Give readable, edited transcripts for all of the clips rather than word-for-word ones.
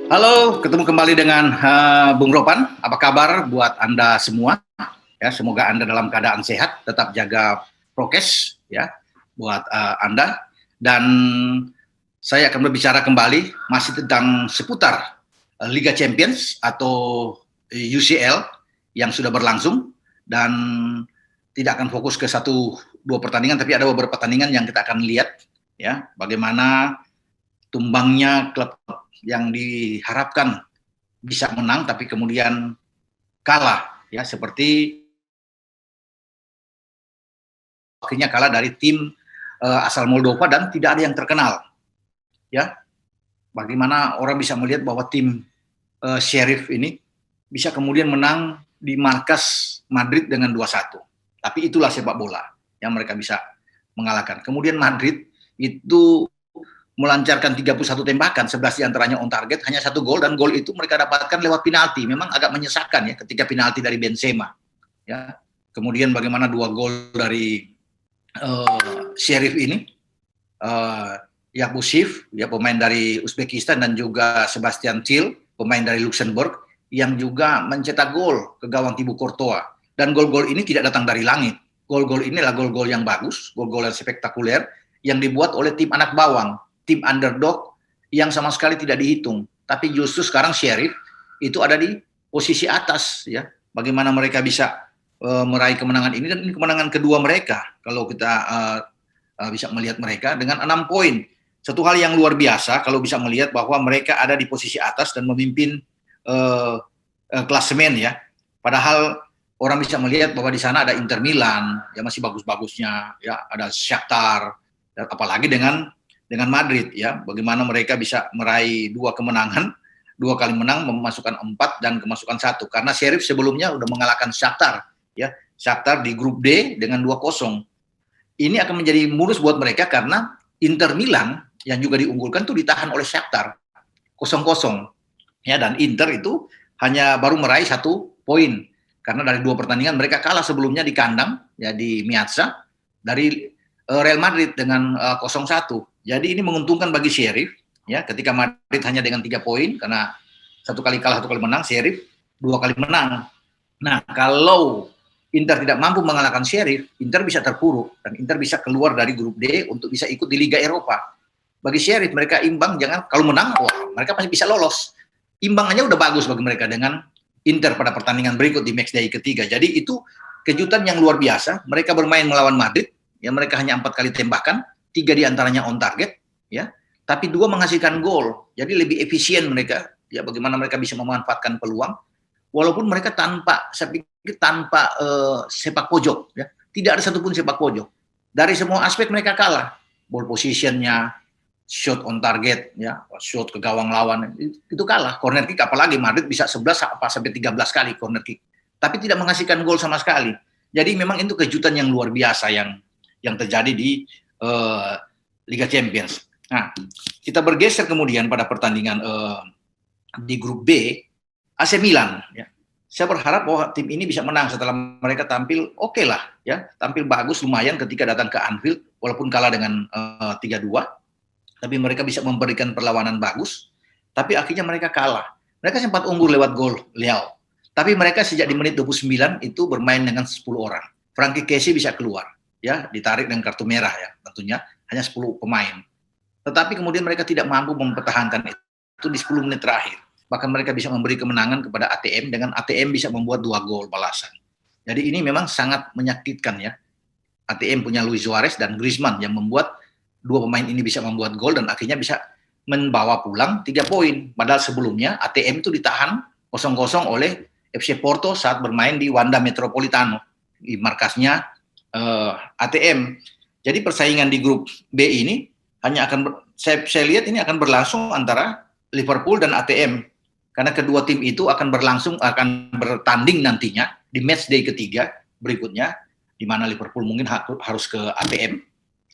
Halo, ketemu kembali dengan Bung Ropan. Apa kabar buat Anda semua? Ya, semoga Anda dalam keadaan sehat, tetap jaga prokes ya buat Anda. Dan saya akan berbicara kembali masih tentang seputar Liga Champions atau UCL yang sudah berlangsung, dan tidak akan fokus ke satu dua pertandingan, tapi ada beberapa pertandingan yang kita akan lihat ya bagaimana tumbangnya klub yang diharapkan bisa menang tapi kemudian kalah ya, seperti akhirnya kalah dari tim asal Moldova dan tidak ada yang terkenal ya. Bagaimana orang bisa melihat bahwa tim Sheriff ini bisa kemudian menang di markas Madrid dengan 2-1. Tapi itulah sepak bola yang mereka bisa mengalahkan. Kemudian Madrid itu melancarkan 31 tembakan, 11 diantaranya on target, hanya 1 gol, dan gol itu mereka dapatkan lewat penalti. Memang agak menyesakkan ya ketika penalti dari Benzema. Ya. Kemudian bagaimana 2 gol dari Sheriff ini, Yakubov, ya pemain dari Uzbekistan, dan juga Sebastian Chil, pemain dari Luxembourg, yang juga mencetak gol ke gawang Thibaut Courtois. Dan gol-gol ini tidak datang dari langit. Gol-gol ini adalah gol-gol yang bagus, gol-gol yang spektakuler, yang dibuat oleh tim anak bawang, tim underdog yang sama sekali tidak dihitung. Tapi justru sekarang Sheriff itu ada di posisi atas ya. Bagaimana mereka bisa meraih kemenangan ini, dan ini kemenangan kedua mereka kalau kita bisa melihat mereka dengan 6 poin. Satu hal yang luar biasa kalau bisa melihat bahwa mereka ada di posisi atas dan memimpin klasemen ya. Padahal orang bisa melihat bahwa di sana ada Inter Milan yang masih bagus-bagusnya ya, ada Shakhtar, dan apalagi dengan Madrid ya, bagaimana mereka bisa meraih 2 kemenangan, 2 kali menang, memasukkan 4 dan kemasukan 1, karena Sheriff sebelumnya udah mengalahkan Shakhtar ya, Shakhtar di grup D dengan 2-0. Ini akan menjadi mulus buat mereka karena Inter Milan yang juga diunggulkan tuh ditahan oleh Shakhtar 0-0 ya, dan Inter itu hanya baru meraih 1 poin karena dari 2 pertandingan mereka kalah sebelumnya di kandang ya, di Meazza dari Real Madrid dengan 0-1. Jadi ini menguntungkan bagi Sheriff ya, ketika Madrid hanya dengan 3 poin karena 1 kali kalah 1 kali menang, Sheriff 2 kali menang. Nah, kalau Inter tidak mampu mengalahkan Sheriff, Inter bisa terpuruk dan Inter bisa keluar dari grup D untuk bisa ikut di Liga Eropa. Bagi Sheriff mereka imbang, jangan kalau menang, wah, mereka pasti bisa lolos. Imbangannya udah bagus bagi mereka dengan Inter pada pertandingan berikut di matchday ketiga. Jadi itu kejutan yang luar biasa. Mereka bermain melawan Madrid, ya mereka hanya 4 kali tembakan, 3 diantaranya on target, ya, tapi 2 menghasilkan gol. Jadi lebih efisien mereka, ya bagaimana mereka bisa memanfaatkan peluang, walaupun mereka tanpa, saya pikir tanpa sepak pojok, ya, tidak ada satupun sepak pojok. Dari semua aspek mereka kalah, ball positionnya, shot on target, ya, shot ke gawang lawan itu kalah. Corner kick apalagi Madrid bisa 11 apa sampai 13 kali corner kick, tapi tidak menghasilkan gol sama sekali. Jadi memang itu kejutan yang luar biasa yang terjadi di Liga Champions. Nah, kita bergeser kemudian pada pertandingan di grup B, AC Milan. Ya. Saya berharap bahwa tim ini bisa menang setelah mereka tampil oke lah, ya, tampil bagus lumayan ketika datang ke Anfield, walaupun kalah dengan 3-2, tapi mereka bisa memberikan perlawanan bagus. Tapi akhirnya mereka kalah. Mereka sempat unggul lewat gol Leao, tapi mereka sejak di menit 29 itu bermain dengan 10 orang. Frankie Kessie bisa keluar, ya, ditarik dengan kartu merah ya, tentunya hanya 10 pemain. Tetapi kemudian mereka tidak mampu mempertahankan itu di 10 menit terakhir. Bahkan mereka bisa memberi kemenangan kepada ATM dengan ATM bisa membuat 2 gol balasan. Jadi ini memang sangat menyakitkan ya. ATM punya Luis Suarez dan Griezmann yang membuat 2 pemain ini bisa membuat gol dan akhirnya bisa membawa pulang 3 poin. Padahal sebelumnya ATM itu ditahan 0-0 oleh FC Porto saat bermain di Wanda Metropolitano, di markasnya ATM. Jadi persaingan di grup B ini hanya akan saya lihat ini akan berlangsung antara Liverpool dan ATM, karena kedua tim itu akan bertanding nantinya di matchday ketiga berikutnya, di mana Liverpool mungkin harus ke ATM,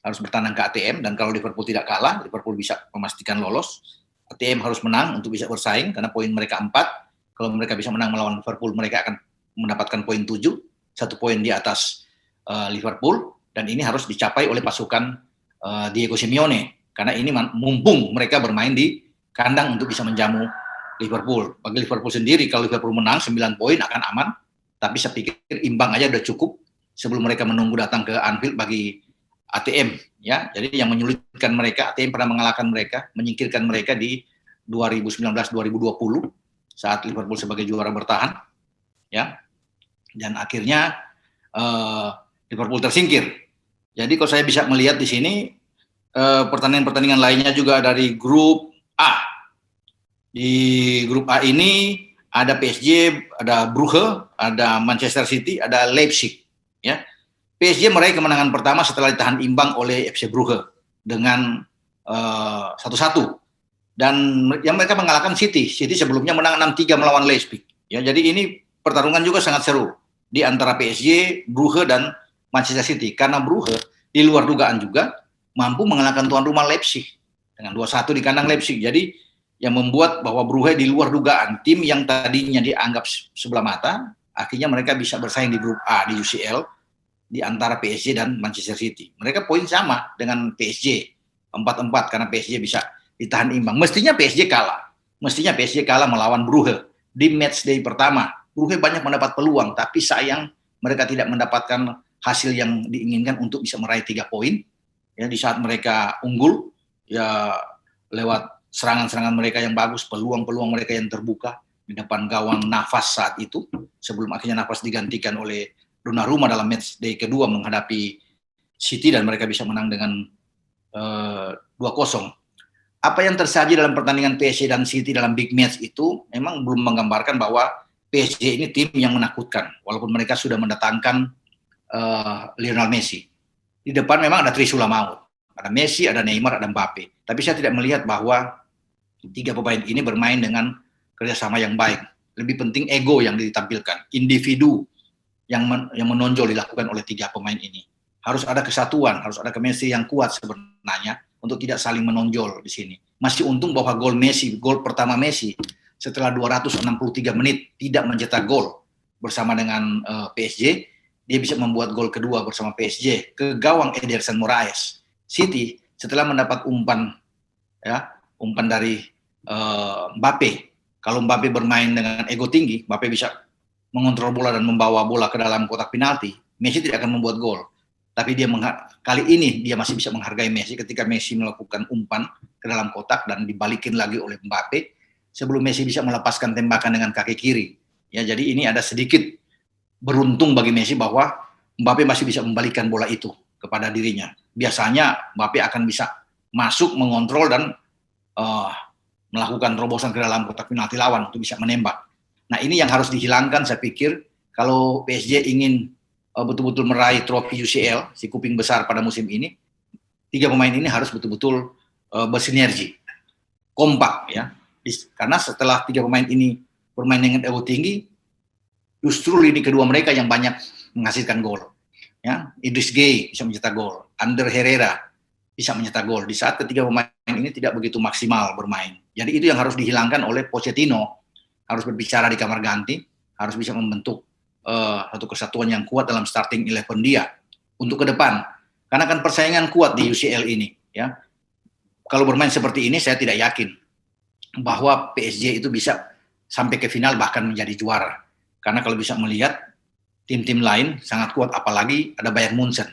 harus bertandang ke ATM, dan kalau Liverpool tidak kalah, Liverpool bisa memastikan lolos. ATM harus menang untuk bisa bersaing karena poin mereka 4. Kalau mereka bisa menang melawan Liverpool, mereka akan mendapatkan poin 7, 1 poin di atas Liverpool, dan ini harus dicapai oleh pasukan Diego Simeone, karena ini mumpung mereka bermain di kandang untuk bisa menjamu Liverpool. Bagi Liverpool sendiri, kalau Liverpool menang 9 poin akan aman, tapi saya pikir imbang aja udah cukup sebelum mereka menunggu datang ke Anfield bagi ATM, ya. Jadi yang menyulitkan mereka, ATM pernah mengalahkan mereka, menyingkirkan mereka di 2019-2020 saat Liverpool sebagai juara bertahan, ya. Dan akhirnya Liverpool tersingkir. Jadi kalau saya bisa melihat di sini pertandingan-pertandingan lainnya juga dari grup A. Di grup A ini ada PSG, ada Brugge, ada Manchester City, ada Leipzig, ya. PSG meraih kemenangan pertama setelah ditahan imbang oleh FC Brugge dengan 1-1. Dan yang mereka mengalahkan City. City sebelumnya menang 6-3 melawan Leipzig. Ya, jadi ini pertarungan juga sangat seru di antara PSG, Brugge dan Manchester City. Karena Brugge di luar dugaan juga mampu mengalahkan tuan rumah Leipzig dengan 2-1 di kandang Leipzig. Jadi yang membuat bahwa Brugge di luar dugaan, tim yang tadinya dianggap sebelah mata, akhirnya mereka bisa bersaing di grup A di UCL di antara PSG dan Manchester City. Mereka poin sama dengan PSG, 4-4 karena PSG bisa ditahan imbang. Mestinya PSG kalah melawan Brugge di match day pertama. Brugge banyak mendapat peluang, tapi sayang mereka tidak mendapatkan hasil yang diinginkan untuk bisa meraih 3 poin. Ya, di saat mereka unggul, ya lewat serangan-serangan mereka yang bagus, peluang-peluang mereka yang terbuka di depan gawang Navas saat itu, sebelum akhirnya Navas digantikan oleh Donnarumma dalam match day kedua menghadapi City dan mereka bisa menang dengan 2-0. Apa yang tersaji dalam pertandingan PSG dan City dalam big match itu memang belum menggambarkan bahwa PSG ini tim yang menakutkan, walaupun mereka sudah mendatangkan Lionel Messi. Di depan memang ada Trisula maut, ada Messi, ada Neymar, ada Mbappe. Tapi saya tidak melihat bahwa 3 pemain ini bermain dengan kerjasama yang baik. Lebih penting ego yang ditampilkan, individu yang menonjol dilakukan oleh 3 pemain ini. Harus ada kesatuan, harus ada chemistry yang kuat sebenarnya untuk tidak saling menonjol di sini. Masih untung bahwa gol pertama Messi setelah 263 menit tidak mencetak gol bersama dengan PSG, dia bisa membuat gol kedua bersama PSG ke gawang Ederson Moraes. City setelah mendapat umpan dari Mbappe. Kalau Mbappe bermain dengan ego tinggi, Mbappe bisa mengontrol bola dan membawa bola ke dalam kotak penalti, Messi tidak akan membuat gol. Tapi kali ini dia masih bisa menghargai Messi ketika Messi melakukan umpan ke dalam kotak dan dibalikin lagi oleh Mbappe sebelum Messi bisa melepaskan tembakan dengan kaki kiri. Ya, jadi ini ada sedikit beruntung bagi Messi bahwa Mbappe masih bisa membalikkan bola itu kepada dirinya. Biasanya Mbappe akan bisa masuk, mengontrol dan melakukan terobosan ke dalam kotak penalti lawan untuk bisa menembak. Nah, ini yang harus dihilangkan saya pikir kalau PSG ingin betul-betul meraih trofi UCL, si kuping besar pada musim ini. 3 pemain ini harus betul-betul bersinergi, kompak ya. Karena setelah 3 pemain ini bermain dengan ego tinggi, justru lini kedua mereka yang banyak menghasilkan gol. Ya, Idris Gueye bisa mencetak gol, Ander Herrera bisa mencetak gol. Di saat ketiga pemain ini tidak begitu maksimal bermain. Jadi itu yang harus dihilangkan oleh Pochettino. Harus berbicara di kamar ganti, harus bisa membentuk satu kesatuan yang kuat dalam starting 11 dia untuk ke depan. Karena kan persaingan kuat di UCL ini, ya. Kalau bermain seperti ini, saya tidak yakin bahwa PSG itu bisa sampai ke final bahkan menjadi juara. Karena kalau bisa melihat tim-tim lain sangat kuat, apalagi ada Bayern Munchen.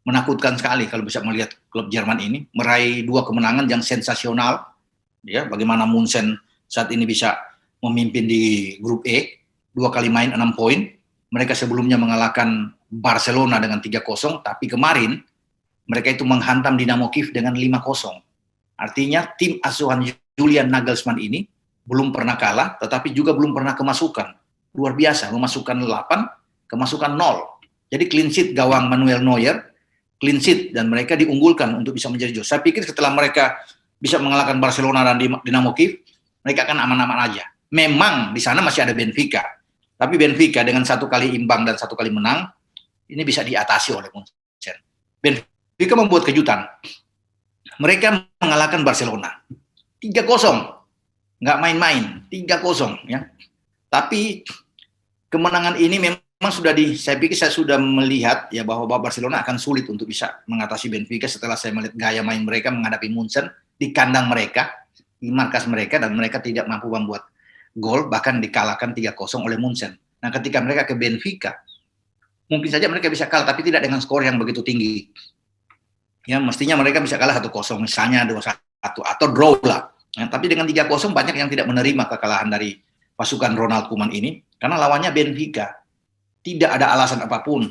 Menakutkan sekali kalau bisa melihat klub Jerman ini meraih 2 kemenangan yang sensasional. Ya, bagaimana Munchen saat ini bisa memimpin di grup E, 2 kali main 6 poin. Mereka sebelumnya mengalahkan Barcelona dengan 3-0, tapi kemarin mereka itu menghantam Dinamo Kiev dengan 5-0. Artinya tim asuhan Julian Nagelsmann ini belum pernah kalah, tetapi juga belum pernah kemasukan. Luar biasa, memasukkan 8, kemasukan 0. Jadi clean sheet gawang Manuel Neuer, clean sheet, dan mereka diunggulkan untuk bisa menjadi juara. Saya pikir setelah mereka bisa mengalahkan Barcelona dan Dinamo Kiev, mereka akan aman-aman aja. Memang di sana masih ada Benfica, tapi Benfica dengan 1 kali imbang dan 1 kali menang, ini bisa diatasi oleh Munchen. Benfica membuat kejutan. Mereka mengalahkan Barcelona 3-0, nggak main-main, 3-0 ya. Tapi kemenangan ini memang saya pikir saya sudah melihat ya bahwa Barcelona akan sulit untuk bisa mengatasi Benfica setelah saya melihat gaya main mereka menghadapi Munchen di kandang mereka, di markas mereka, dan mereka tidak mampu membuat gol, bahkan dikalahkan 3-0 oleh Munchen. Nah, ketika mereka ke Benfica, mungkin saja mereka bisa kalah, tapi tidak dengan skor yang begitu tinggi. Ya, mestinya mereka bisa kalah 1-0, misalnya 2-1, atau draw lah. Ya, tapi dengan 3-0 banyak yang tidak menerima kekalahan dari pasukan Ronald Koeman ini, karena lawannya Benfica. Tidak ada alasan apapun,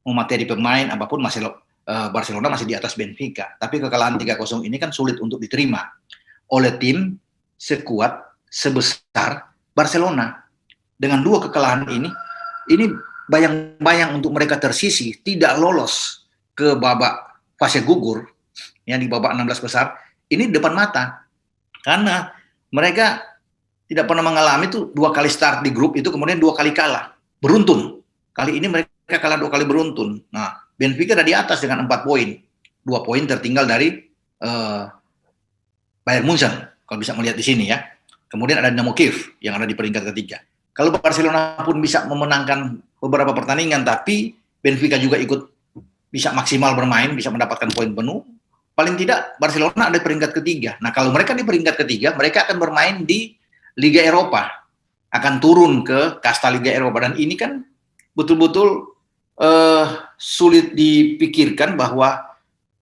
mau materi pemain apapun, Barcelona masih di atas Benfica. Tapi kekalahan 3-0 ini kan sulit untuk diterima oleh tim sekuat sebesar Barcelona. Dengan 2 kekalahan ini bayang-bayang untuk mereka tersisih, tidak lolos ke babak fase gugur, yang di babak 16 besar, ini depan mata. Karena mereka tidak pernah mengalami itu 2 kali start di grup itu, kemudian 2 kali kalah. Beruntun. Kali ini mereka kalah 2 kali beruntun. Nah, Benfica ada di atas dengan 4 poin. 2 poin tertinggal dari Bayern Munchen, kalau bisa melihat di sini ya. Kemudian ada Dinamo Kiev yang ada di peringkat ketiga. Kalau Barcelona pun bisa memenangkan beberapa pertandingan, tapi Benfica juga ikut bisa maksimal bermain, bisa mendapatkan poin penuh, paling tidak Barcelona ada di peringkat ketiga. Nah, kalau mereka di peringkat ketiga, mereka akan bermain di Liga Eropa, akan turun ke kasta Liga Eropa. Dan ini kan betul-betul sulit dipikirkan bahwa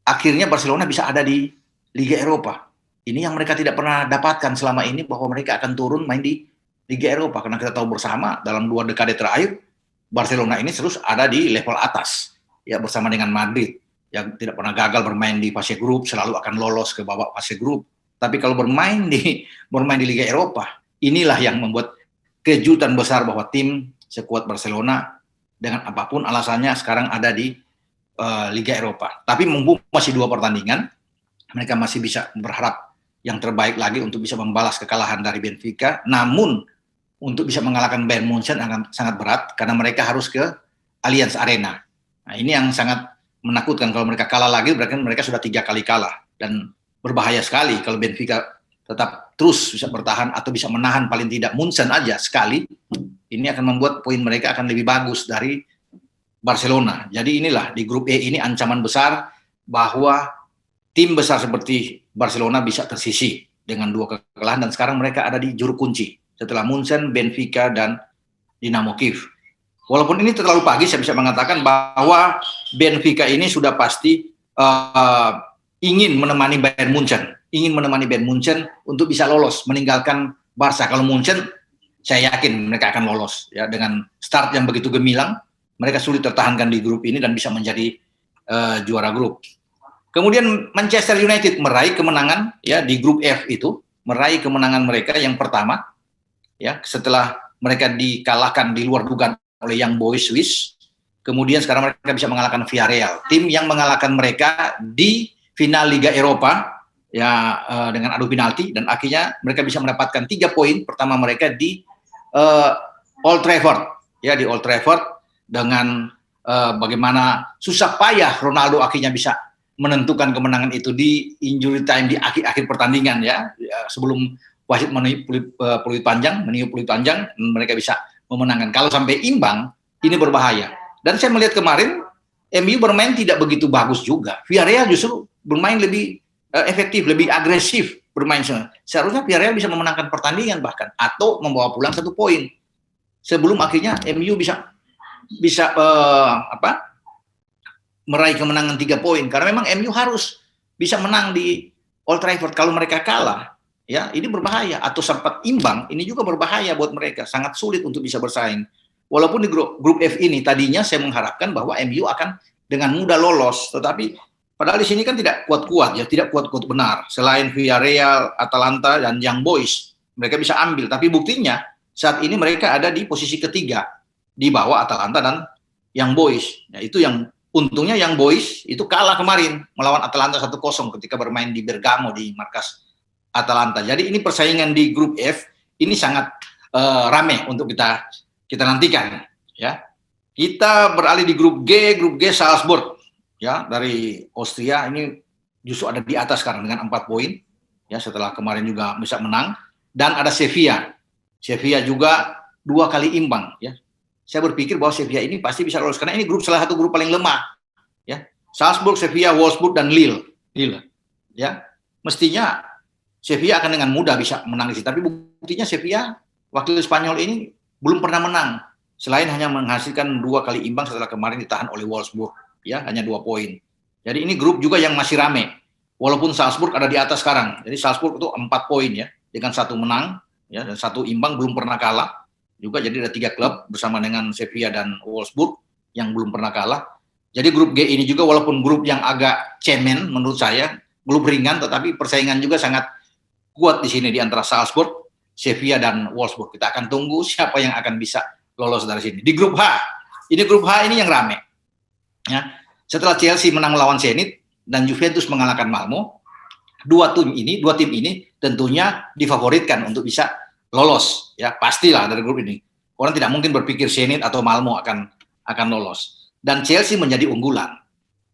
akhirnya Barcelona bisa ada di Liga Eropa. Ini yang mereka tidak pernah dapatkan selama ini, bahwa mereka akan turun main di Liga Eropa. Karena kita tahu bersama dalam 2 dekade terakhir, Barcelona ini terus ada di level atas, ya, bersama dengan Madrid, yang tidak pernah gagal bermain di fase grup, selalu akan lolos ke babak fase grup. Tapi kalau bermain di Liga Eropa, inilah yang membuat kejutan besar bahwa tim sekuat Barcelona dengan apapun alasannya sekarang ada di Liga Eropa. Tapi mumpung masih 2 pertandingan, mereka masih bisa berharap yang terbaik lagi untuk bisa membalas kekalahan dari Benfica. Namun untuk bisa mengalahkan Bayern Munchen akan sangat berat, karena mereka harus ke Allianz Arena. Nah, ini yang sangat menakutkan. Kalau mereka kalah lagi, berarti mereka sudah 3 kali kalah. Dan berbahaya sekali kalau Benfica tetap terus bisa bertahan atau bisa menahan paling tidak Munchen aja sekali. Ini akan membuat poin mereka akan lebih bagus dari Barcelona. Jadi inilah, di grup E ini ancaman besar bahwa tim besar seperti Barcelona bisa tersisih dengan 2 kekalahan, dan sekarang mereka ada di juru kunci setelah Munchen, Benfica, dan Dinamo Kiev. Walaupun ini terlalu pagi, saya bisa mengatakan bahwa Benfica ini sudah pasti ingin menemani Bayern Munchen untuk bisa lolos, meninggalkan Barca. Kalau Munchen, saya yakin mereka akan lolos ya, dengan start yang begitu gemilang. Mereka sulit tertahankan di grup ini dan bisa menjadi juara grup. Kemudian Manchester United meraih kemenangan ya di grup F itu, meraih kemenangan mereka yang pertama ya, setelah mereka dikalahkan di luar dugaan oleh Young Boys Swiss. Kemudian sekarang mereka bisa mengalahkan Villarreal, tim yang mengalahkan mereka di final Liga Eropa ya, dengan adu penalti, dan akhirnya mereka bisa mendapatkan 3 poin pertama mereka di Old Trafford ya, di Old Trafford, dengan bagaimana susah payah Ronaldo akhirnya bisa menentukan kemenangan itu di injury time di akhir-akhir pertandingan ya, sebelum wasit meniup peluit panjang, mereka bisa memenangkan. Kalau sampai imbang, ini berbahaya. Dan saya melihat kemarin MU bermain tidak begitu bagus juga. Villarreal justru bermain lebih efektif, lebih agresif bermain. Seharusnya Villarreal bisa memenangkan pertandingan bahkan, atau membawa pulang 1 poin sebelum akhirnya MU bisa meraih kemenangan 3 poin, karena memang MU harus bisa menang di Old Trafford. Kalau mereka kalah, ya ini berbahaya, atau sempat imbang, ini juga berbahaya buat mereka, sangat sulit untuk bisa bersaing. Walaupun di grup F ini tadinya saya mengharapkan bahwa MU akan dengan mudah lolos, tetapi padahal di sini kan tidak kuat-kuat ya, tidak kuat-kuat benar. Selain Villarreal, Atalanta, dan Young Boys, mereka bisa ambil, tapi buktinya saat ini mereka ada di posisi ketiga di bawah Atalanta dan Young Boys. Nah, itu yang untungnya Young Boys itu kalah kemarin melawan Atalanta 1-0 ketika bermain di Bergamo, di markas Atalanta. Jadi ini persaingan di grup F ini sangat rame untuk kita nantikan ya. Kita beralih di grup G Salzburg ya, dari Austria ini justru ada di atas sekarang dengan 4 poin ya, setelah kemarin juga bisa menang. Dan ada Sevilla juga 2 kali imbang ya. Saya berpikir bahwa Sevilla ini pasti bisa lolos, karena ini salah satu grup paling lemah ya. Salzburg, Sevilla, Wolfsburg, dan Lille ya. Mestinya Sevilla akan dengan mudah bisa menang di sini, tapi buktinya Sevilla wakil Spanyol ini belum pernah menang, selain hanya menghasilkan 2 kali imbang setelah kemarin ditahan oleh Wolfsburg, ya hanya 2 poin. Jadi ini grup juga yang masih rame, walaupun Salzburg ada di atas sekarang. Jadi Salzburg itu 4 poin ya, dengan 1 menang, ya dan 1 imbang, belum pernah kalah. Juga jadi ada 3 klub bersama dengan Sevilla dan Wolfsburg yang belum pernah kalah. Jadi grup G ini juga walaupun grup yang agak cemen menurut saya, grup ringan, tetapi persaingan juga sangat kuat di sini di antara Salzburg, Sevilla dan Wolfsburg. Kita akan tunggu siapa yang akan bisa lolos dari sini. Di grup H, grup H ini yang rame. Ya. Setelah Chelsea menang melawan Zenit dan Juventus mengalahkan Malmo, dua tim ini tentunya difavoritkan untuk bisa lolos. Ya pastilah dari grup ini. Orang tidak mungkin berpikir Zenit atau Malmo akan lolos. Dan Chelsea menjadi unggulan.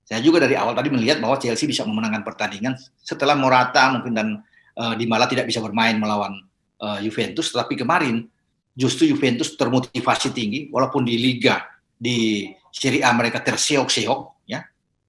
Saya juga dari awal tadi melihat bahwa Chelsea bisa memenangkan pertandingan setelah Morata mungkin dan Dybala tidak bisa bermain melawan Juventus, tetapi kemarin justru Juventus termotivasi tinggi walaupun di Liga di Serie A mereka terseok-seok ya,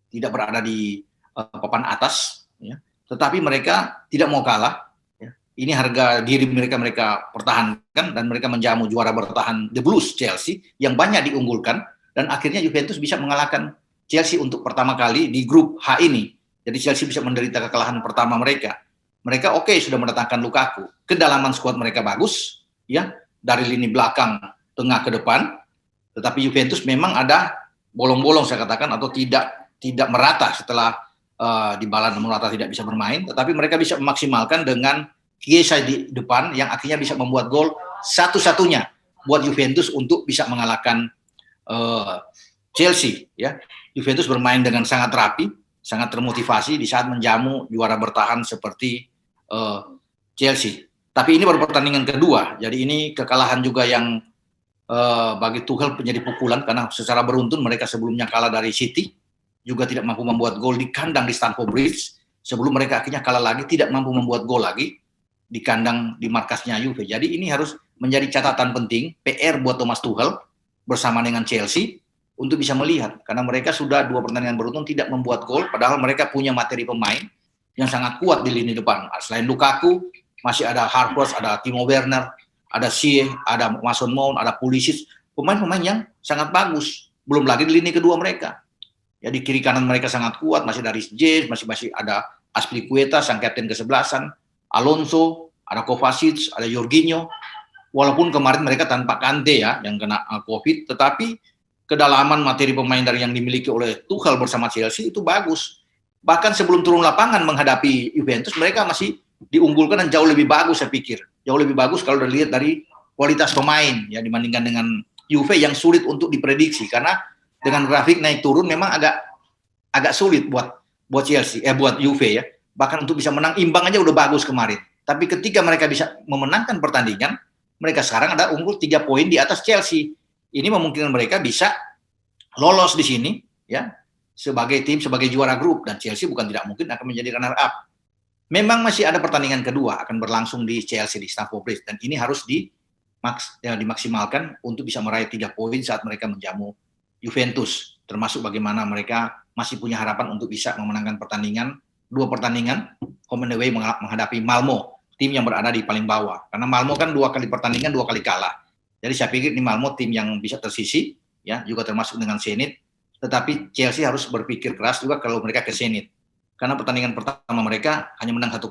tidak berada di papan atas ya, tetapi mereka tidak mau kalah ya. Ini harga diri mereka pertahankan dan mereka menjamu juara bertahan The Blues Chelsea yang banyak diunggulkan. Dan akhirnya Juventus bisa mengalahkan Chelsea untuk pertama kali di grup H ini. Jadi Chelsea bisa menderita kekalahan pertama mereka. Mereka sudah mendatangkan Lukaku. Kedalaman skuad mereka bagus, ya dari lini belakang, tengah ke depan. Tetapi Juventus memang ada bolong-bolong saya katakan atau tidak merata setelah Dybala dan Morata tidak bisa bermain. Tetapi mereka bisa memaksimalkan dengan Chiesa di depan yang akhirnya bisa membuat gol satu-satunya buat Juventus untuk bisa mengalahkan Chelsea ya. Juventus bermain dengan sangat rapi, sangat termotivasi di saat menjamu juara bertahan seperti Chelsea. Tapi ini baru pertandingan kedua, jadi ini kekalahan juga yang bagi Tuchel menjadi pukulan karena secara beruntun mereka sebelumnya kalah dari City, juga tidak mampu membuat gol di kandang di Stamford Bridge. Sebelum mereka akhirnya kalah lagi, tidak mampu membuat gol lagi di kandang di markasnya Juve. Jadi ini harus menjadi catatan penting PR buat Thomas Tuchel bersama dengan Chelsea untuk bisa melihat karena mereka sudah 2 pertandingan beruntun tidak membuat gol padahal mereka punya materi pemain yang sangat kuat di lini depan. Selain Lukaku masih ada Harvard, ada Timo Werner, ada Ziyech, ada Mason Mount, ada Pulisic, pemain-pemain yang sangat bagus. Belum lagi di lini kedua mereka. Ya di kiri kanan mereka sangat kuat, masih dari James, masih ada Azpilicueta sang kapten ke-11, Alonso, ada Kovacic, ada Jorginho. Walaupun kemarin mereka tanpa Kante ya yang kena COVID, tetapi kedalaman materi pemain dari yang dimiliki oleh Tuchel bersama Chelsea itu bagus. Bahkan sebelum turun lapangan menghadapi Juventus mereka masih diunggulkan dan jauh lebih bagus saya pikir. Jauh lebih bagus kalau dilihat dari kualitas pemain ya dibandingkan dengan Juve yang sulit untuk diprediksi karena dengan grafik naik turun memang agak sulit buat Chelsea buat Juve ya. Bahkan untuk bisa menang imbang aja udah bagus kemarin. Tapi ketika mereka bisa memenangkan pertandingan mereka sekarang ada unggul 3 poin di atas Chelsea. Ini memungkinkan mereka bisa lolos di sini ya sebagai tim, sebagai juara grup dan Chelsea bukan tidak mungkin akan menjadi runner up. Memang masih ada pertandingan kedua akan berlangsung di Chelsea di Stamford Bridge dan ini harus dimaksimalkan untuk bisa meraih 3 poin saat mereka menjamu Juventus. Termasuk bagaimana mereka masih punya harapan untuk bisa memenangkan pertandingan 2 pertandingan home and away menghadapi Malmo. Tim yang berada di paling bawah. Karena Malmo kan 2 kali pertandingan, 2 kali kalah. Jadi saya pikir ini Malmo tim yang bisa tersisi, ya juga termasuk dengan Zenit. Tetapi Chelsea harus berpikir keras juga kalau mereka ke Zenit. Karena pertandingan pertama mereka hanya menang 1-0.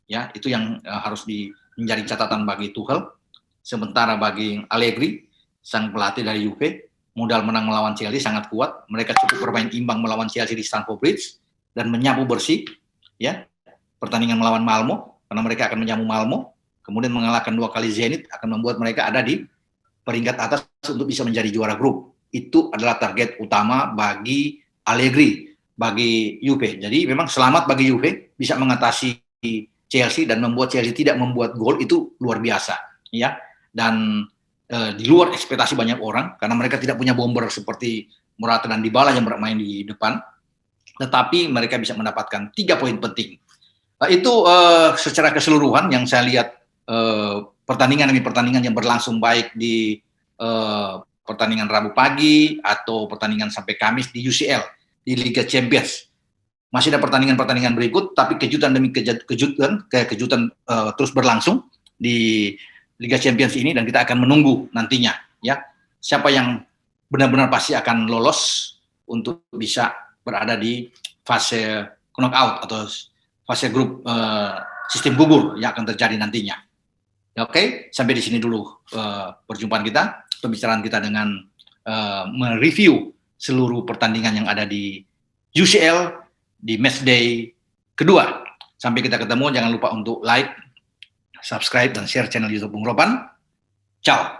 Ya, itu yang harus menjadi catatan bagi Tuchel. Sementara bagi Allegri, sang pelatih dari Juve, modal menang melawan Chelsea sangat kuat. Mereka cukup bermain imbang melawan Chelsea di Stamford Bridge dan menyapu bersih, ya pertandingan melawan Malmo. Karena mereka akan menjamu Malmo, kemudian mengalahkan 2 kali Zenit akan membuat mereka ada di peringkat atas untuk bisa menjadi juara grup. Itu adalah target utama bagi Allegri, bagi Juve. Jadi memang selamat bagi Juve bisa mengatasi Chelsea dan membuat Chelsea tidak membuat gol itu luar biasa, ya. Dan di luar ekspektasi banyak orang karena mereka tidak punya bomber seperti Morata dan Dybala yang bermain di depan. Tetapi mereka bisa mendapatkan 3 poin penting. Itu secara keseluruhan yang saya lihat pertandingan demi pertandingan yang berlangsung baik di pertandingan Rabu pagi atau pertandingan sampai Kamis di UCL, di Liga Champions. Masih ada pertandingan-pertandingan berikut, tapi kejutan demi kejutan terus berlangsung di Liga Champions ini, dan kita akan menunggu nantinya ya siapa yang benar-benar pasti akan lolos untuk bisa berada di fase knockout atau fase grup sistem gugur yang akan terjadi nantinya. Oke, sampai di sini dulu perjumpaan kita, pembicaraan kita dengan mereview seluruh pertandingan yang ada di UCL di match day kedua. Sampai kita ketemu, jangan lupa untuk like, subscribe, dan share channel YouTube Bung Ropan. Ciao.